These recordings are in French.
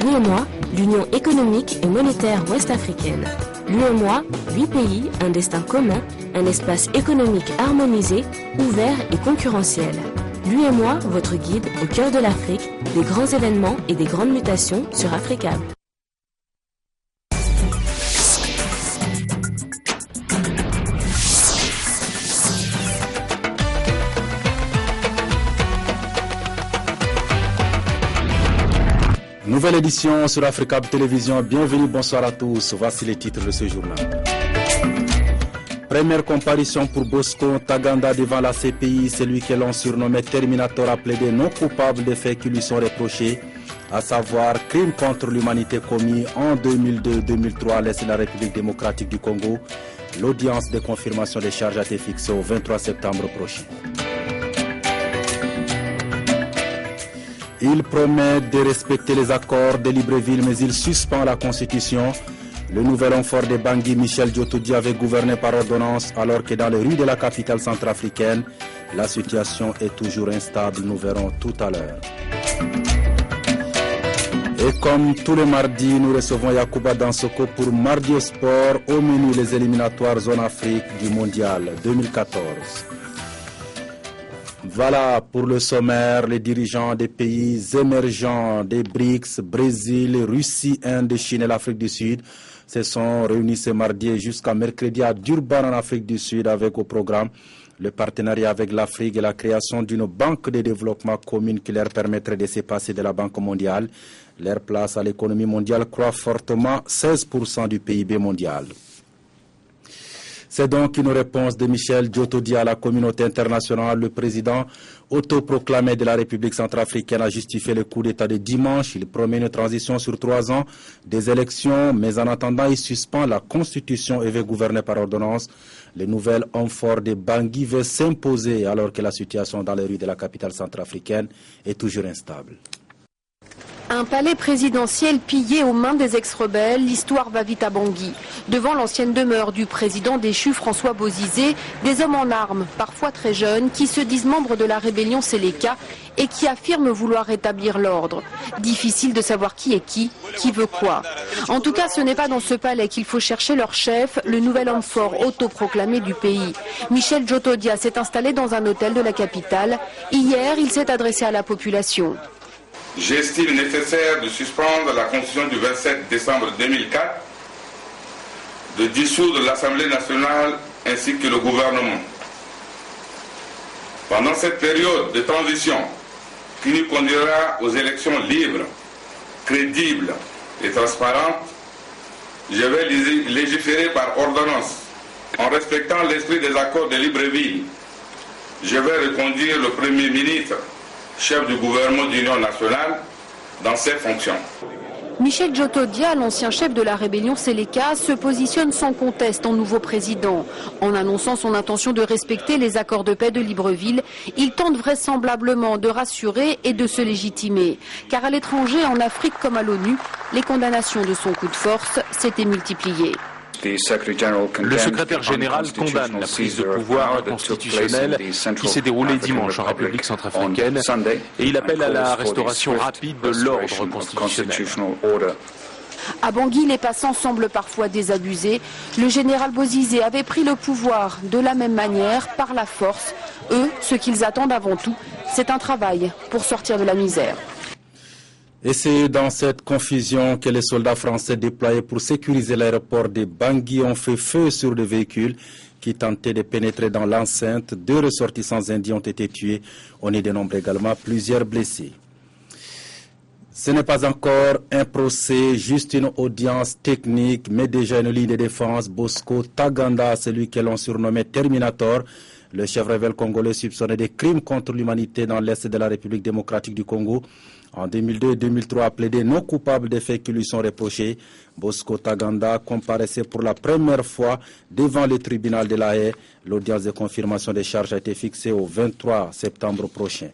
L'UEMOA, l'Union économique et monétaire ouest-africaine. L'UEMOA, 8 pays, un destin commun, un espace économique harmonisé, ouvert et concurrentiel. L'UEMOA, votre guide au cœur de l'Afrique, des grands événements et des grandes mutations sur Africable. Nouvelle édition sur Africable Télévision. Bienvenue, bonsoir à tous. Voici les titres de ce journal. Première comparution pour Bosco Ntaganda devant la CPI. Celui que l'on surnommait Terminator a plaidé non coupable des faits qui lui sont reprochés, à savoir crimes contre l'humanité commis en 2002-2003 à l'Est de la République démocratique du Congo. L'audience de confirmation des charges a été fixée au 23 septembre prochain. Il promet de respecter les accords de Libreville, mais il suspend la Constitution. Le nouvel homme fort de Bangui, Michel Djotodia, avait gouverné par ordonnance, alors que dans les rues de la capitale centrafricaine, la situation est toujours instable. Nous verrons tout à l'heure. Et comme tous les mardis, nous recevons Yacouba Dansoko pour Mardi au Sport, au menu les éliminatoires Zone Afrique du Mondial 2014. Voilà pour le sommaire. Les dirigeants des pays émergents des BRICS, Brésil, Russie, Inde, Chine et l'Afrique du Sud se sont réunis ce mardi et jusqu'à mercredi à Durban en Afrique du Sud avec au programme le partenariat avec l'Afrique et la création d'une banque de développement commune qui leur permettrait de se passer de la Banque mondiale. Leur place à l'économie mondiale croît fortement, 16% du PIB mondial. C'est donc une réponse de Michel Djotodia à la communauté internationale. Le président autoproclamé de la République centrafricaine a justifié le coup d'État de dimanche. Il promet une transition sur 3 ans des élections, mais en attendant, il suspend la Constitution et veut gouverner par ordonnance. Le nouvel homme fort de Bangui veut s'imposer alors que la situation dans les rues de la capitale centrafricaine est toujours instable. Un palais présidentiel pillé aux mains des ex-rebelles, l'histoire va vite à Bangui. Devant l'ancienne demeure du président déchu François Bozizé, des hommes en armes, parfois très jeunes, qui se disent membres de la rébellion Séléka et qui affirment vouloir rétablir l'ordre. Difficile de savoir qui est qui veut quoi. En tout cas, ce n'est pas dans ce palais qu'il faut chercher leur chef, le nouvel homme fort autoproclamé du pays. Michel Djotodia s'est installé dans un hôtel de la capitale. Hier, il s'est adressé à la population. J'estime nécessaire de suspendre la Constitution du 27 décembre 2004, de dissoudre l'Assemblée nationale ainsi que le gouvernement. Pendant cette période de transition qui nous conduira aux élections libres, crédibles et transparentes, je vais légiférer par ordonnance. En respectant l'esprit des accords de Libreville, je vais reconduire le Premier ministre, chef du gouvernement d'Union nationale, dans ses fonctions. Michel Djotodia, l'ancien chef de la rébellion Séléka, se positionne sans conteste en nouveau président. En annonçant son intention de respecter les accords de paix de Libreville, il tente vraisemblablement de rassurer et de se légitimer. Car à l'étranger, en Afrique comme à l'ONU, les condamnations de son coup de force s'étaient multipliées. Le secrétaire général condamne la prise de pouvoir inconstitutionnelle qui s'est déroulée dimanche en République centrafricaine et il appelle à la restauration rapide de l'ordre constitutionnel. À Bangui, les passants semblent parfois désabusés. Le général Bozizé avait pris le pouvoir de la même manière, par la force. Eux, ce qu'ils attendent avant tout, c'est un travail pour sortir de la misère. Et c'est dans cette confusion que les soldats français déployés pour sécuriser l'aéroport de Bangui ont fait feu sur des véhicules qui tentaient de pénétrer dans l'enceinte. 2 ressortissants indiens ont été tués. On y dénombre également plusieurs blessés. Ce n'est pas encore un procès, juste une audience technique, mais déjà une ligne de défense. Bosco Ntaganda, celui que l'on surnommait Terminator, le chef rebelle congolais soupçonné de crimes contre l'humanité dans l'Est de la République démocratique du Congo. En 2002 et 2003, a plaidé non coupable des faits qui lui sont reprochés. Bosco Ntaganda comparaissait pour la première fois devant le tribunal de La Haye. L'audience de confirmation des charges a été fixée au 23 septembre prochain.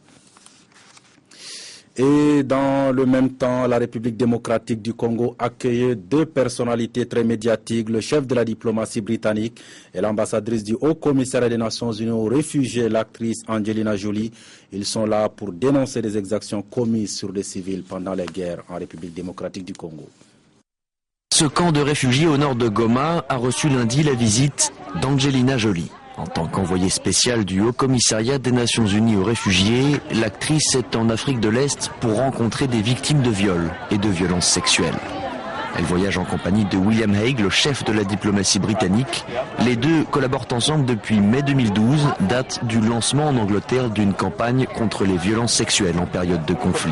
Et dans le même temps, la République démocratique du Congo accueille deux personnalités très médiatiques, le chef de la diplomatie britannique et l'ambassadrice du Haut-Commissariat des Nations Unies aux réfugiés, l'actrice Angelina Jolie. Ils sont là pour dénoncer des exactions commises sur des civils pendant les guerres en République démocratique du Congo. Ce camp de réfugiés au nord de Goma a reçu lundi la visite d'Angelina Jolie. En tant qu'envoyée spéciale du Haut-Commissariat des Nations Unies aux réfugiés, l'actrice est en Afrique de l'Est pour rencontrer des victimes de viols et de violences sexuelles. Elle voyage en compagnie de William Hague, le chef de la diplomatie britannique. Les deux collaborent ensemble depuis mai 2012, date du lancement en Angleterre d'une campagne contre les violences sexuelles en période de conflit.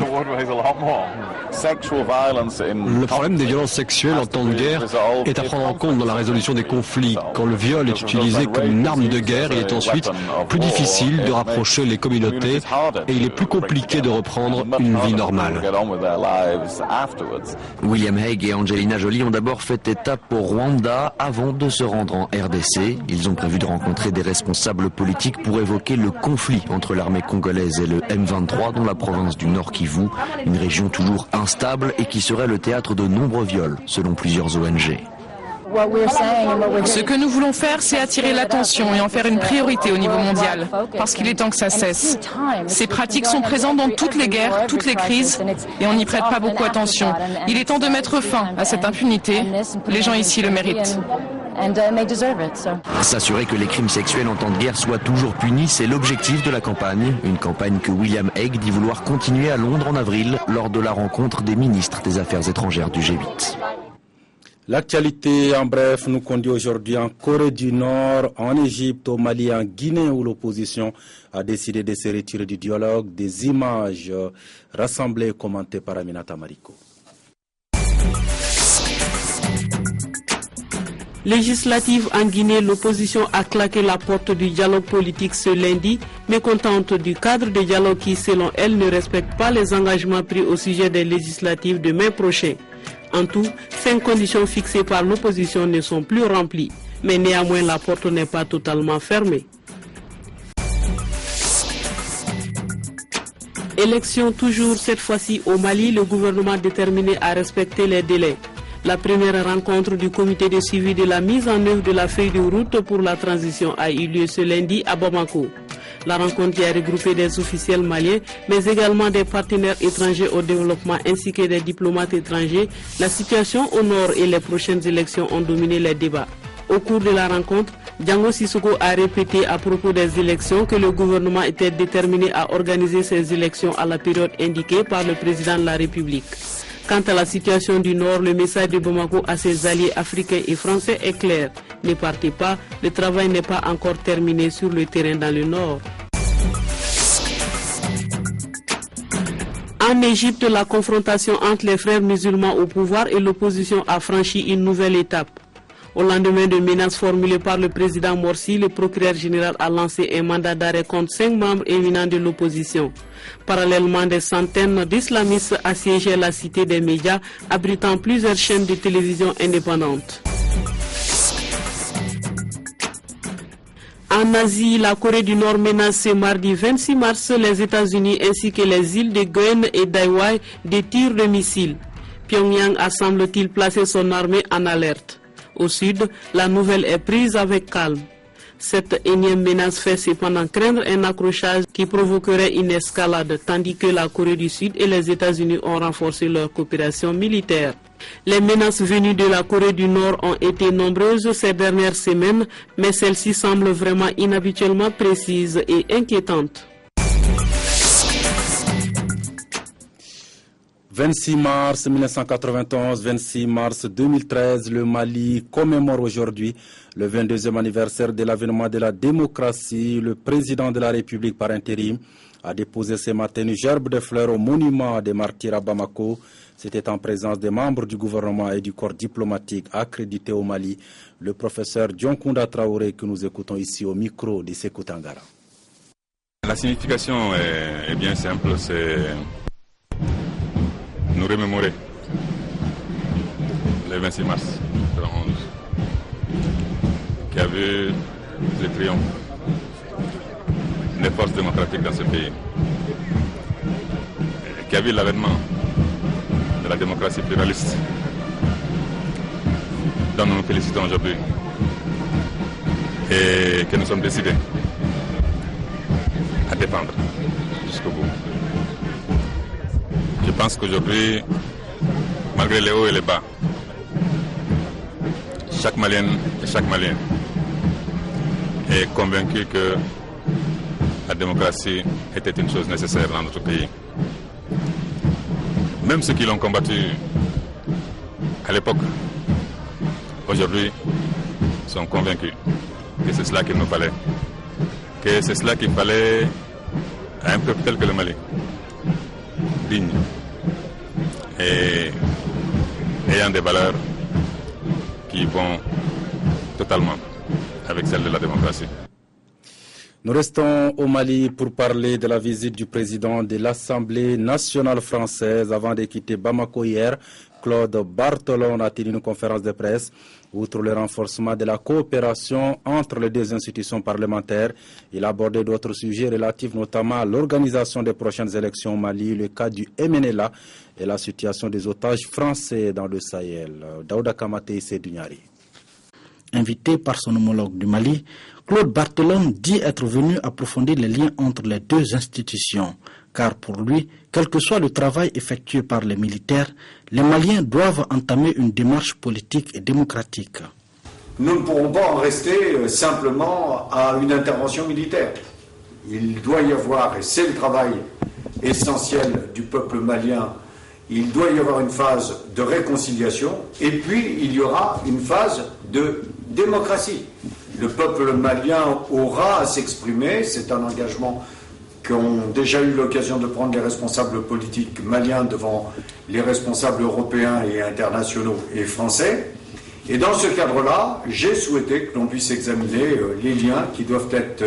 Le problème des violences sexuelles en temps de guerre est à prendre en compte dans la résolution des conflits. Quand le viol est utilisé comme une arme de guerre, il est ensuite plus difficile de rapprocher les communautés et il est plus compliqué de reprendre une vie normale. William Hague et Angelina Jolie ont d'abord fait étape au Rwanda avant de se rendre en RDC. Ils ont prévu de rencontrer des responsables politiques pour évoquer le conflit entre l'armée congolaise et le M23 dans la province du Nord Kivu, une région toujours instable et qui serait le théâtre de nombreux viols, selon plusieurs ONG. Ce que nous voulons faire, c'est attirer l'attention et en faire une priorité au niveau mondial, parce qu'il est temps que ça cesse. Ces pratiques sont présentes dans toutes les guerres, toutes les crises, et on n'y prête pas beaucoup attention. Il est temps de mettre fin à cette impunité. Les gens ici le méritent. S'assurer que les crimes sexuels en temps de guerre soient toujours punis, c'est l'objectif de la campagne. Une campagne que William Hague dit vouloir continuer à Londres en avril, lors de la rencontre des ministres des Affaires étrangères du G8. L'actualité, en bref, nous conduit aujourd'hui en Corée du Nord, en Égypte, au Mali et en Guinée, où l'opposition a décidé de se retirer du dialogue. Des images rassemblées et commentées par Aminata Mariko. Législative en Guinée, l'opposition a claqué la porte du dialogue politique ce lundi, mécontente du cadre de dialogue qui, selon elle, ne respecte pas les engagements pris au sujet des législatives de mai prochain. En tout, 5 conditions fixées par l'opposition ne sont plus remplies, mais néanmoins la porte n'est pas totalement fermée. Élection toujours cette fois-ci au Mali, le gouvernement déterminé à respecter les délais. La première rencontre du comité de suivi de la mise en œuvre de la feuille de route pour la transition a eu lieu ce lundi à Bamako. La rencontre y a regroupé des officiels maliens, mais également des partenaires étrangers au développement ainsi que des diplomates étrangers. La situation au nord et les prochaines élections ont dominé les débats. Au cours de la rencontre, Django Sissoko a répété à propos des élections que le gouvernement était déterminé à organiser ces élections à la période indiquée par le président de la République. Quant à la situation du Nord, le message de Bamako à ses alliés africains et français est clair. Ne partez pas, le travail n'est pas encore terminé sur le terrain dans le Nord. En Égypte, la confrontation entre les frères musulmans au pouvoir et l'opposition a franchi une nouvelle étape. Au lendemain de menaces formulées par le président Morsi, le procureur général a lancé un mandat d'arrêt contre 5 membres éminents de l'opposition. Parallèlement, des centaines d'islamistes assiégeaient la cité des médias, abritant plusieurs chaînes de télévision indépendantes. En Asie, la Corée du Nord menace ce mardi 26 mars les États-Unis ainsi que les îles de Guen et d'Hawaï des tirs de missiles. Pyongyang a semble-t-il placé son armée en alerte. Au sud, la nouvelle est prise avec calme. Cette énième menace fait cependant craindre un accrochage qui provoquerait une escalade, tandis que la Corée du Sud et les États-Unis ont renforcé leur coopération militaire. Les menaces venues de la Corée du Nord ont été nombreuses ces dernières semaines, mais celles-ci semblent vraiment inhabituellement précises et inquiétantes. 26 mars 1991, 26 mars 2013, le Mali commémore aujourd'hui le 22e anniversaire de l'avènement de la démocratie. Le président de la République par intérim a déposé ce matin une gerbe de fleurs au monument des martyrs à Bamako. C'était en présence des membres du gouvernement et du corps diplomatique accrédité au Mali. Le professeur Dionkunda Traoré que nous écoutons ici au micro de Sékou Tangara. La signification est bien simple, c'est nous remémorer le 26 mars 1991 qui a vu le triomphe des forces démocratiques dans ce pays qui a vu l'avènement de la démocratie pluraliste, dont nous nous félicitons aujourd'hui et que nous sommes décidés à défendre jusqu'au bout. Je pense qu'aujourd'hui, malgré les hauts et les bas, chaque Malienne et chaque Malien est convaincu que la démocratie était une chose nécessaire dans notre pays. Même ceux qui l'ont combattu à l'époque, aujourd'hui, sont convaincus que c'est cela qu'il nous fallait. Que c'est cela qu'il fallait à un peuple tel que le Mali. Digne. Et ayant des valeurs qui vont totalement avec celles de la démocratie. Nous restons au Mali pour parler de la visite du président de l'Assemblée nationale française avant de quitter Bamako hier. Claude Barthelon a tenu une conférence de presse. Outre le renforcement de la coopération entre les deux institutions parlementaires, il a abordé d'autres sujets relatifs notamment à l'organisation des prochaines élections au Mali, le cas du MNLA et la situation des otages français dans le Sahel. Daouda Kamate et Sédugnari. Invité par son homologue du Mali, Claude Barthelon dit être venu approfondir les liens entre les deux institutions. Car pour lui, quel que soit le travail effectué par les militaires, les Maliens doivent entamer une démarche politique et démocratique. Nous ne pourrons pas en rester simplement à une intervention militaire. Il doit y avoir, et c'est le travail essentiel du peuple malien, il doit y avoir une phase de réconciliation et puis il y aura une phase de démocratie. Le peuple malien aura à s'exprimer, c'est un engagement qu'ont déjà eu l'occasion de prendre les responsables politiques maliens devant les responsables européens et internationaux et français. Et dans ce cadre-là, j'ai souhaité que l'on puisse examiner les liens qui doivent être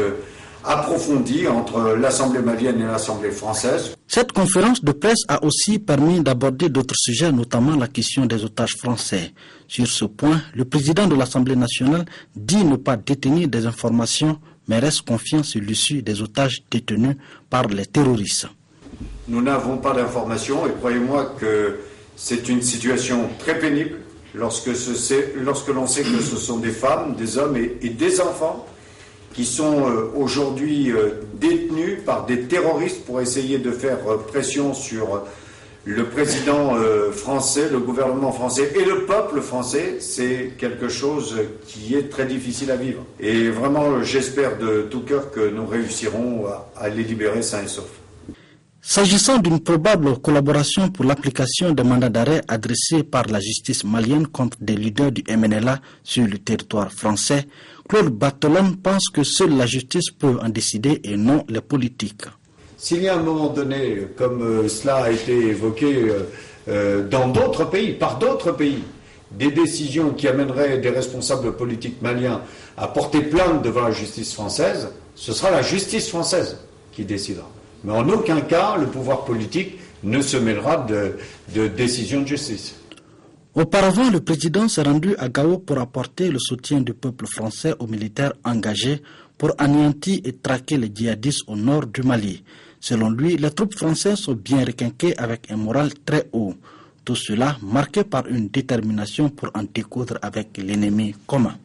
approfondis entre l'Assemblée malienne et l'Assemblée française. Cette conférence de presse a aussi permis d'aborder d'autres sujets, notamment la question des otages français. Sur ce point, le président de l'Assemblée nationale dit ne pas détenir des informations, mais reste confiant sur l'issue des otages détenus par les terroristes. Nous n'avons pas d'informations et croyez-moi que c'est une situation très pénible lorsque l'on sait que ce sont des femmes, des hommes et des enfants qui sont aujourd'hui détenus par des terroristes pour essayer de faire pression sur le président français, le gouvernement français et le peuple français. C'est quelque chose qui est très difficile à vivre. Et vraiment, j'espère de tout cœur que nous réussirons à les libérer sains et saufs. S'agissant d'une probable collaboration pour l'application des mandats d'arrêt adressés par la justice malienne contre des leaders du MNLA sur le territoire français, Claude Barthelon pense que seule la justice peut en décider et non les politiques. S'il y a un moment donné, comme cela a été évoqué dans d'autres pays, par d'autres pays, des décisions qui amèneraient des responsables politiques maliens à porter plainte devant la justice française, ce sera la justice française qui décidera. Mais en aucun cas, le pouvoir politique ne se mêlera de décisions de justice. Auparavant, le président s'est rendu à Gao pour apporter le soutien du peuple français aux militaires engagés pour anéantir et traquer les djihadistes au nord du Mali. Selon lui, les troupes françaises sont bien requinquées avec un moral très haut. Tout cela marqué par une détermination pour en découdre avec l'ennemi commun.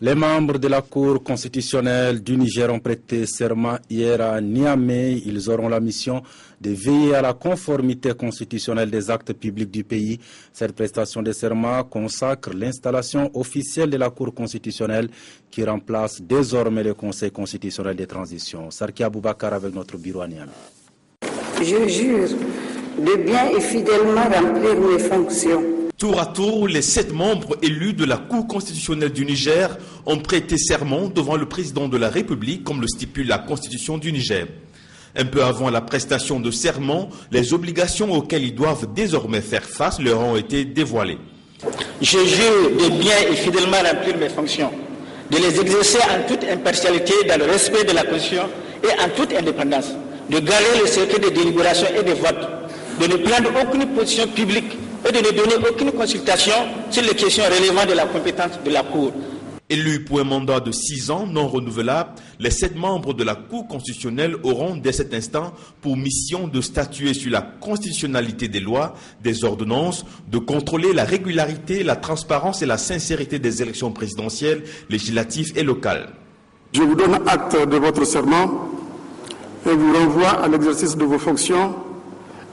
Les membres de la Cour constitutionnelle du Niger ont prêté serment hier à Niamey. Ils auront la mission de veiller à la conformité constitutionnelle des actes publics du pays. Cette prestation de serment consacre l'installation officielle de la Cour constitutionnelle qui remplace désormais le Conseil constitutionnel de transition. Sarki Aboubakar avec notre bureau à Niamey. Je jure de bien et fidèlement remplir mes fonctions. Tour à tour, les 7 membres élus de la Cour constitutionnelle du Niger ont prêté serment devant le président de la République, comme le stipule la Constitution du Niger. Un peu avant la prestation de serment, les obligations auxquelles ils doivent désormais faire face leur ont été dévoilées. Je jure de bien et fidèlement remplir mes fonctions, de les exercer en toute impartialité dans le respect de la Constitution et en toute indépendance, de garder le secret des délibérations et des votes, de ne prendre aucune position publique et de ne donner aucune consultation sur les questions relevant de la compétence de la Cour. Élus pour un mandat de 6 ans non renouvelable, les 7 membres de la Cour constitutionnelle auront dès cet instant pour mission de statuer sur la constitutionnalité des lois, des ordonnances, de contrôler la régularité, la transparence et la sincérité des élections présidentielles, législatives et locales. Je vous donne acte de votre serment et vous renvoie à l'exercice de vos fonctions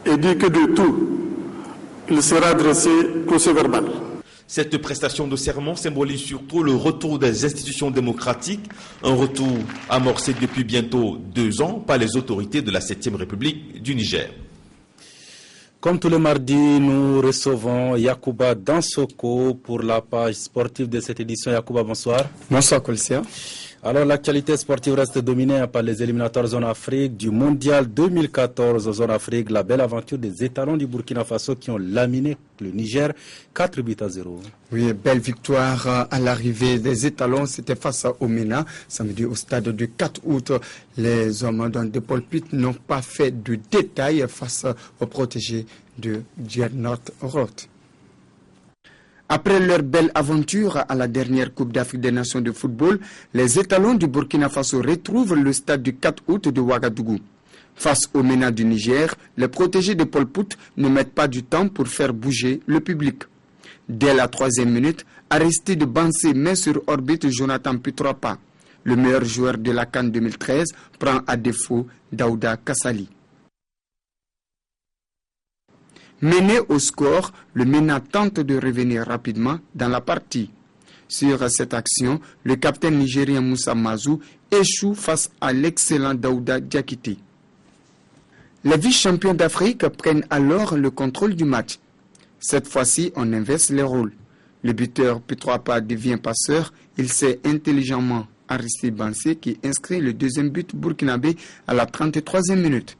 et dit que de tout, il sera adressé procès-verbal. Cette prestation de serment symbolise surtout le retour des institutions démocratiques, un retour amorcé depuis bientôt 2 ans par les autorités de la 7e République du Niger. Comme tous les mardis, nous recevons Yacouba Dansoko pour la page sportive de cette édition. Yacouba, bonsoir. Bonsoir, Kolsia. Alors, l'actualité sportive reste dominée par les éliminatoires zone Afrique du Mondial 2014 zone Afrique. La belle aventure des étalons du Burkina Faso qui ont laminé le Niger 4-0. Oui, belle victoire à l'arrivée des étalons. C'était face au MENA, samedi au stade du 4 août. Les hommes de Paul Pitt n'ont pas fait de détails face aux protégés de Gernot Roth. Après leur belle aventure à la dernière Coupe d'Afrique des Nations de football, les étalons du Burkina Faso retrouvent le stade du 4 août de Ouagadougou. Face au MENA du Niger, les protégés de Pol Pot ne mettent pas du temps pour faire bouger le public. Dès la 3e minute, Aristide Bansé met sur orbite Jonathan Putropa. Le meilleur joueur de la CAN 2013 prend à défaut Daouda Kassali. Mené au score, le MENA tente de revenir rapidement dans la partie. Sur cette action, le capitaine nigérien Moussa Mazou échoue face à l'excellent Daouda Diakité. Les vice-champions d'Afrique prennent alors le contrôle du match. Cette fois-ci, on inverse les rôles. Le buteur Putropa devient passeur. Il sait intelligemment Aristide Bansé qui inscrit le 2e but burkinabé à la 33e minute.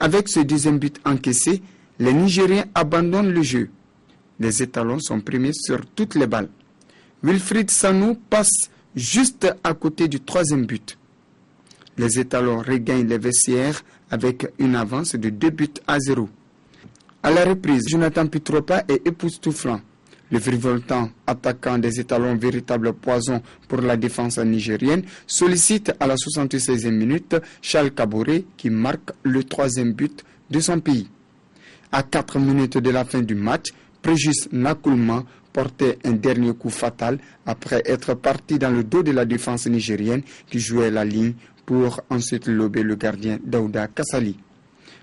Avec ce 2e but encaissé, les Nigériens abandonnent le jeu. Les étalons sont premiers sur toutes les balles. Wilfried Sanou passe juste à côté du 3e but. Les étalons regagnent les vestiaires avec une avance de 2-0. À la reprise, Jonathan Putropa est époustouflant. Le virevoltant attaquant des étalons, véritable poison pour la défense nigérienne, sollicite à la 76e minute Charles Kaboré qui marque le 3e but de son pays. À 4 minutes de la fin du match, Préjus Nakoulman portait un dernier coup fatal après être parti dans le dos de la défense nigérienne qui jouait la ligne pour ensuite lober le gardien Daouda Kassali.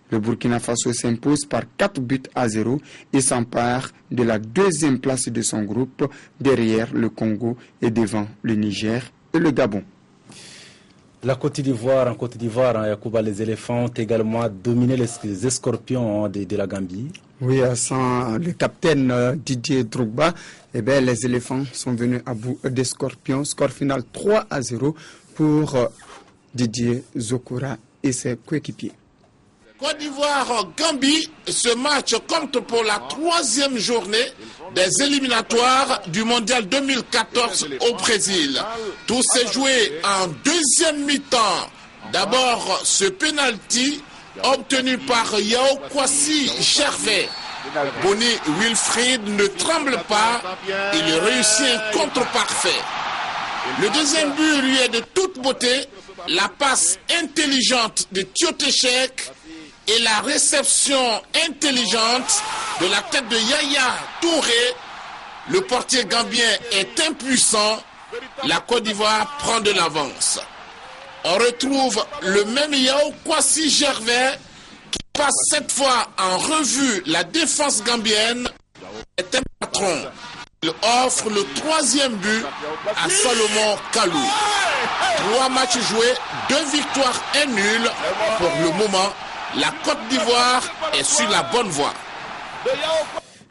Le Burkina Faso s'impose par 4-0 et s'empare de la 2e place de son groupe derrière le Congo et devant le Niger et le Gabon. La Côte d'Ivoire, en Côte d'Ivoire, Yacouba, les éléphants ont également dominé les scorpions de la Gambie. Oui, sans le capitaine Didier Drogba, les éléphants sont venus à bout des scorpions. Score final 3-0 pour Didier Zokora et ses coéquipiers. Côte d'Ivoire-Gambie, ce match compte pour la 3e journée des éliminatoires du Mondial 2014 au Brésil. Tout s'est joué en 2e mi-temps. D'abord, ce penalty obtenu par Yao Kwasi Gervais. Bonnie Wilfried ne tremble pas, il réussit un contre parfait. Le 2e but lui est de toute beauté, la passe intelligente de Tiotéchek et la réception intelligente de la tête de Yaya Touré. Le portier gambien est impuissant. La Côte d'Ivoire prend de l'avance. On retrouve le même Yao Kwasi Gervais qui passe cette fois en revue la défense gambienne. Est un patron. Il offre le 3e but à Salomon Kalou. 3 matchs joués, 2 victoires, 1 nul. Pour le moment, la Côte d'Ivoire est sur la bonne voie.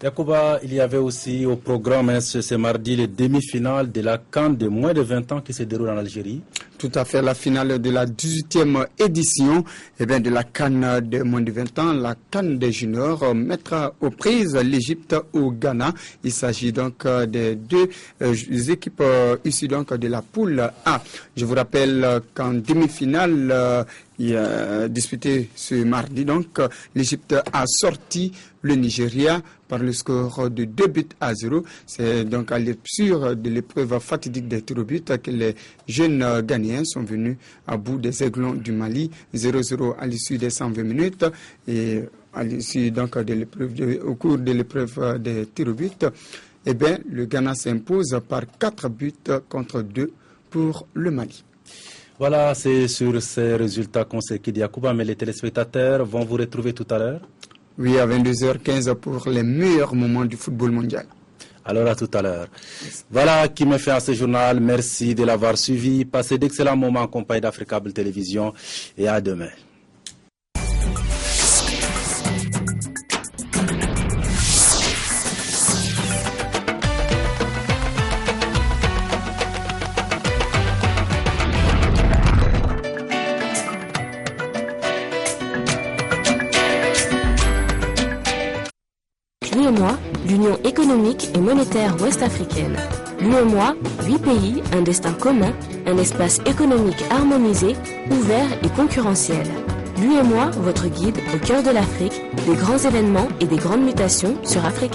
Yacouba, il y avait aussi au programme ce mardi les demi-finales de la CAN de moins de 20 ans qui se déroule en Algérie. Tout à fait, la finale de la 18e édition de la CAN des moins de 20 ans, la CAN des juniors, mettra aux prises l'Égypte au Ghana. Il s'agit donc des deux équipes issues donc de la poule A. Je vous rappelle qu'en demi-finale, il a disputé ce mardi, donc l'Égypte a sorti le Nigeria par le score de 2-0. C'est donc à l'issue de l'épreuve fatidique des tirs au but que les jeunes Ghanéens sont venus à bout des Aiglons du Mali, 0-0 à l'issue des 120 minutes. Et à l'issue donc de l'épreuve, au cours de l'épreuve des tirs au but, le Ghana s'impose par 4 buts contre 2 pour le Mali. Voilà, c'est sur ces résultats qu'on s'est quitté, Yacouba, mais les téléspectateurs vont vous retrouver tout à l'heure. Oui, à 22h15 pour les meilleurs moments du football mondial. Alors à tout à l'heure. Voilà qui me fait à ce journal. Merci de l'avoir suivi. Passez d'excellents moments en compagnie d'Africable Télévision et à demain. L'UEMOA, l'Union économique et monétaire ouest-africaine. L'UEMOA, 8 pays, un destin commun, un espace économique harmonisé, ouvert et concurrentiel. L'UEMOA, votre guide au cœur de l'Afrique, des grands événements et des grandes mutations sur Africa.